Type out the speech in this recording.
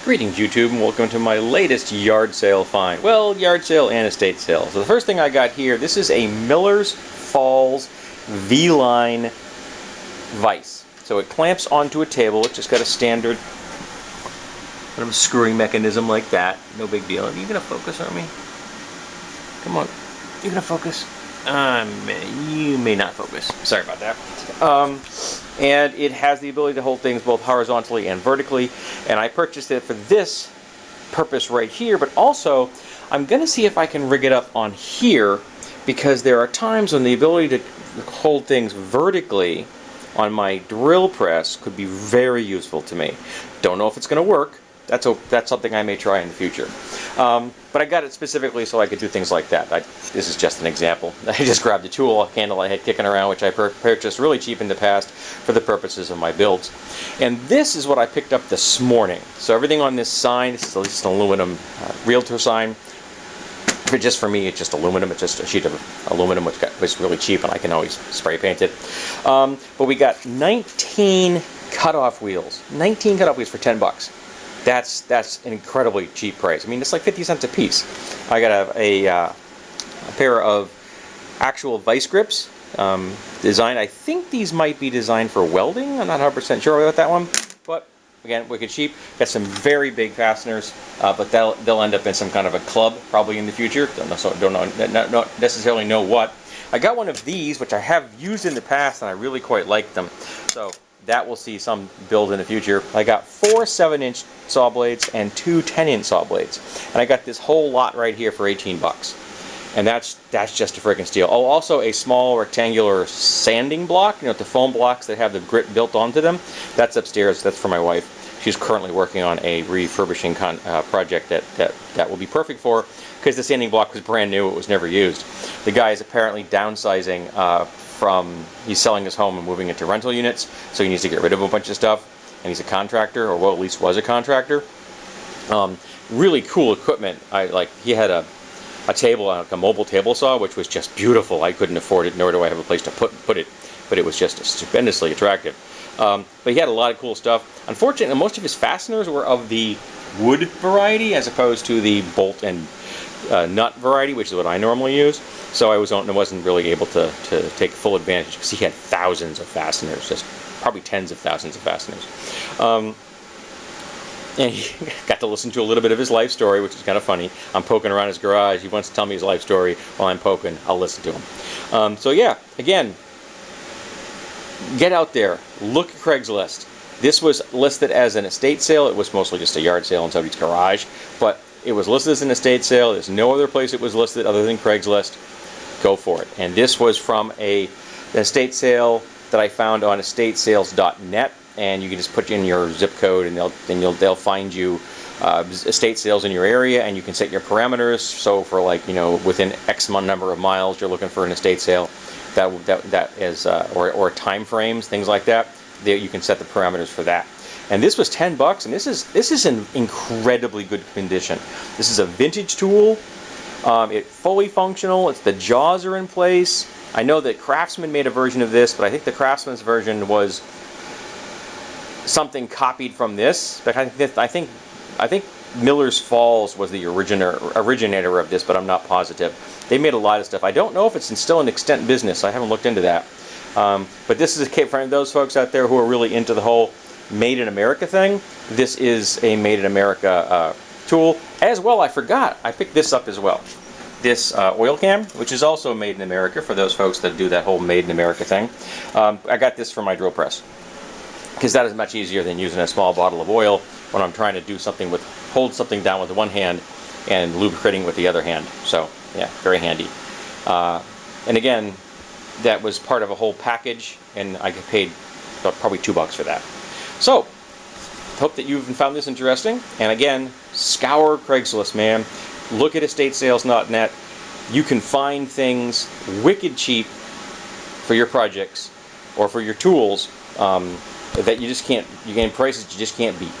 Greetings YouTube, and welcome to my latest yard sale find. Well, yard sale and estate sale. So the first thing I got here, this is a Miller's Falls V-line vise. So it clamps onto a table. It's just got a standard screwing mechanism like that. No big deal. Are you gonna focus on me? Come on, you gonna focus? You may not focus. Sorry about that. And it has the ability to hold things both horizontally and vertically. And I purchased it for this purpose right here, but also I'm going to see if I can rig it up on here, because there are times when the ability to hold things vertically on my drill press could be very useful to me. Don't know if it's going to work. That's something I may try in the future. But I got it specifically so I could do things like that. This is just an example. I just grabbed a tool, a handle I had kicking around, which I purchased really cheap in the past for the purposes of my builds. And this is what I picked up this morning. So everything on this sign, this is at least an aluminum realtor sign. Just for me, it's just aluminum. It's just a sheet of aluminum, which was really cheap, and I can always spray paint it. But we got 19 cutoff wheels. 19 cutoff wheels for 10 bucks. That's an incredibly cheap price. I mean, it's like 50 cents a piece. I got a pair of actual vice grips designed. I think these might be designed for welding. I'm not 100% sure about that one. But again, wicked cheap. Got some very big fasteners, but they'll end up in some kind of a club probably in the future. Don't necessarily know what. I got one of these, which I have used in the past, and I really quite like them. So that will see some build in the future. I got 4 7-inch saw blades and 2 10-inch saw blades, and I got this whole lot right here for 18 bucks. And that's just a freaking steal. Oh, also a small rectangular sanding block, the foam blocks that have the grit built onto them. That's upstairs. That's for my wife. She's currently working on a refurbishing project that will be perfect for her, because the sanding block was brand new. It was never used. The guy is apparently downsizing he's selling his home and moving into rental units, so he needs to get rid of a bunch of stuff, and he's a contractor, or well, at least was a contractor. Really cool equipment. He had a table, like a mobile table saw, which was just beautiful. I couldn't afford it, nor do I have a place to put it, but it was just stupendously attractive. But he had a lot of cool stuff. Unfortunately, most of his fasteners were of the wood variety as opposed to the bolt and nut variety, which is what I normally use. So I wasn't really able to take full advantage, because he had thousands of fasteners, just probably tens of thousands of fasteners. And he got to listen to a little bit of his life story, which is kind of funny. I'm poking around his garage. He wants to tell me his life story while I'm poking. I'll listen to him. So yeah, again, get out there. Look at Craigslist. This was listed as an estate sale. It was mostly just a yard sale in somebody's garage, but it was listed as an estate sale. There's no other place it was listed other than Craigslist. Go for it. And this was from an estate sale that I found on estatesales.net, and you can just put in your zip code, and they'll find you estate sales in your area, and you can set your parameters. So for within X number of miles, you're looking for an estate sale. That is or time frames, things like that. There you can set the parameters for that. And this was 10 bucks, and this is in incredibly good condition. This is a vintage tool. It's fully functional. The jaws are in place. I know that Craftsman made a version of this, but I think the Craftsman's version was something copied from this. But I think Miller's Falls was the originator of this, but I'm not positive. They made a lot of stuff. I don't know if it's still an extant business. I haven't looked into that. But this is for those folks out there who are really into the whole Made in America thing. This is a Made in America tool. As well, I forgot, I picked this up as well. This oil can, which is also made in America, for those folks that do that whole Made in America thing. I got this for my drill press, because that is much easier than using a small bottle of oil when I'm trying to hold something down with one hand and lubricating with the other hand. So yeah, very handy. And again, that was part of a whole package, and I paid probably $2 for that. So hope that you've found this interesting. And again, scour Craigslist, man. Look at estatesales.net. You can find things wicked cheap for your projects or for your tools that you just can't. You gain prices you just can't beat.